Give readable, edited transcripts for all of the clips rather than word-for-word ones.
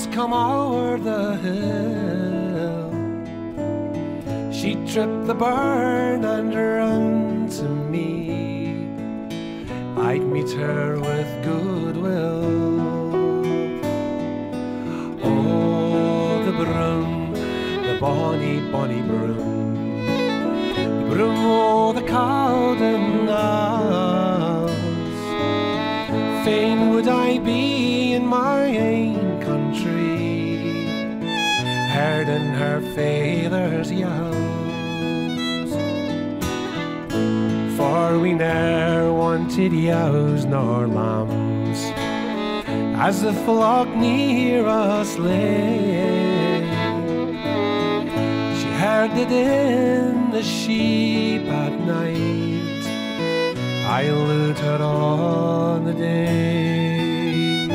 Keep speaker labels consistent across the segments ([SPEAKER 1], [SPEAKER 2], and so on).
[SPEAKER 1] once come over the hill, she'd trip the burn and run to me. I'd meet her with goodwill. Oh, the broom, the bonny, bonny broom, the broom o' the Cowden Knowes. Fain would I be in my ain country, herding her faither's yows. For we ne'er wanted yows nor lambs, as the flock near us lay. She herded in the sheep at night, I loot her on the day.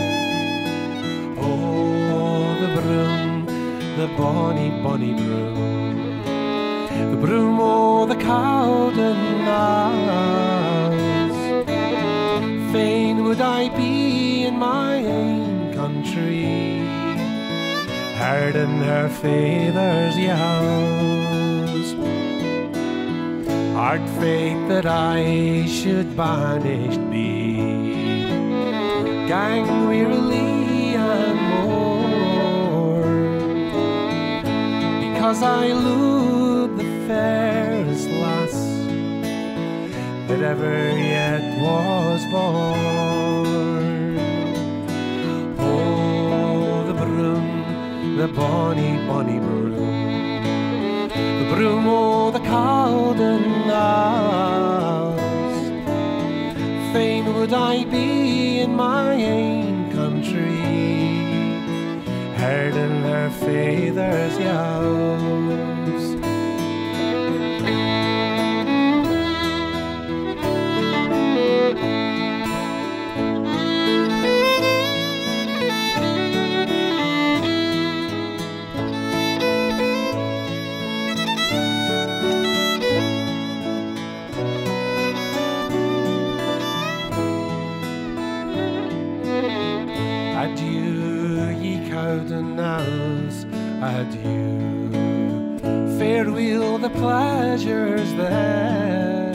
[SPEAKER 1] Oh, the broom, the bonny, bonny broom, the broom o' the Cowden Knowes. Fain would I be in my ain country, herding her faither's yows. Art fate that I should banished be, gang wearily and more, because I love the fairest lass that ever yet was born. Oh, the broom, the bonny, bonny broom, the broom o' the Cowden Knowes. Fain would I be in my ain country, herding her faither's yows. Adieu, ye Cowden Knowes, adieu. Farewell the pleasures there,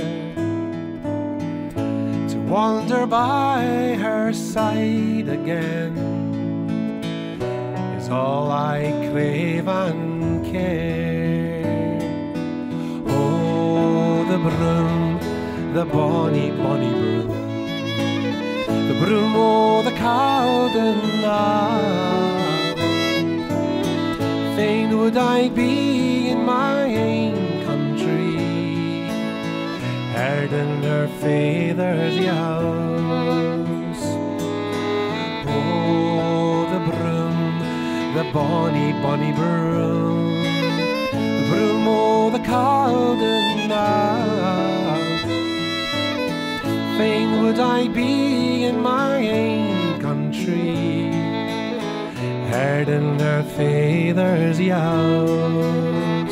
[SPEAKER 1] to wander by her side again is all I crave and care. Oh, the broom, the bonny, bonny broom, the broom o' the Cowden Knowes. Fain would I be in my ain country, herding her faither's yows. Oh, the broom, the bonny, bonny broom, the broom o' the Cowden Knowes. Fain would I be in my ain country, herding her faither's yows.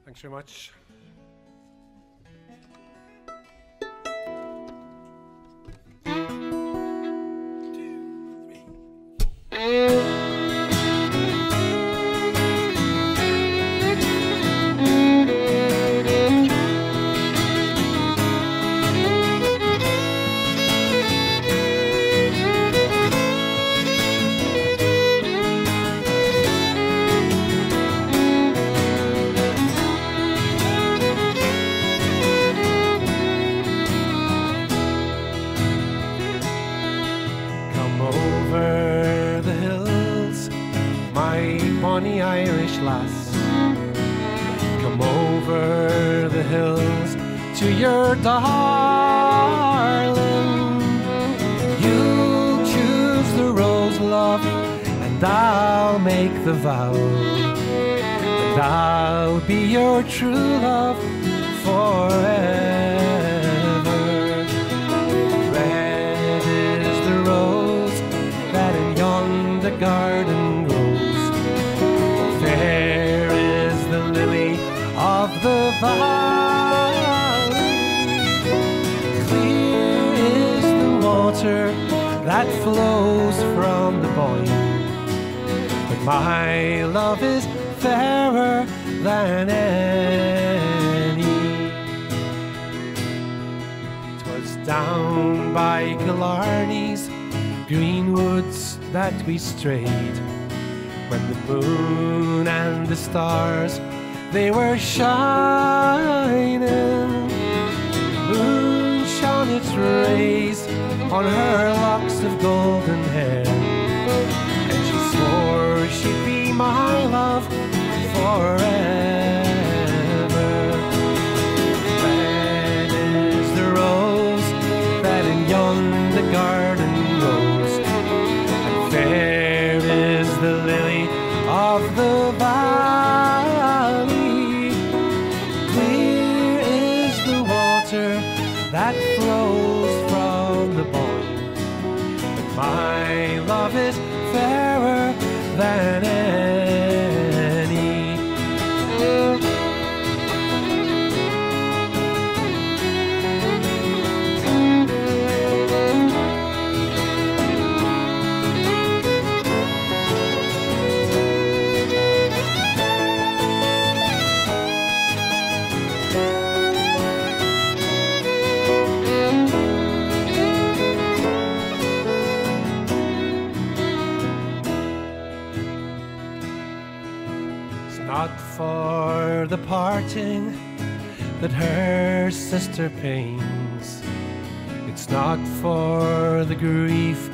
[SPEAKER 1] Thanks very much. Bonny Irish lass, come over the hills to your darling make the vow that I'll be your true love forever. Red is the rose that in yonder garden grows. Fair is the lily of the valley. Clear is the water that flows from the Boyne. But my love is fairer than any. 'Twas down by Killarney's green woods that we strayed, when the moon and the stars, they were shining. The moon shone its rays on her locks of golden hair, and she swore she'd be my love forever. Red is the rose that in yonder garden grows, and fair is the lily of the valley. Clear is the water that flows from the Boyne, but my love is fairer than any. Not for the parting that her sister pains, it's not for the grief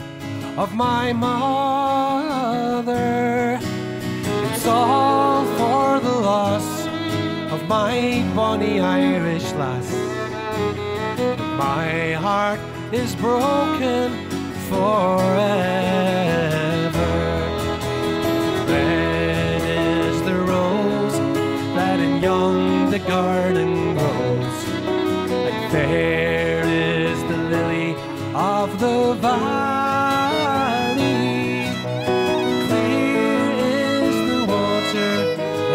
[SPEAKER 1] of my mother, it's all for the loss of my bonny Irish lass. But my heart is broken forever. Yonder garden grows, and fair is the lily of the valley. Clear is the water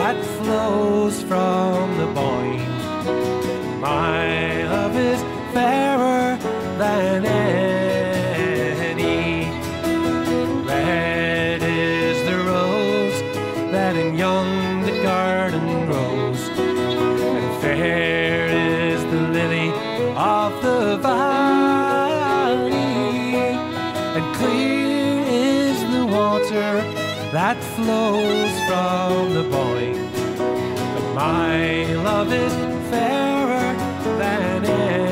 [SPEAKER 1] that flows from the Boyne. My love is fairer than any. Red is the rose that in yonder garden grows, and fair is the lily of the valley, and clear is the water that flows from the Boyne. But my love is fairer than any.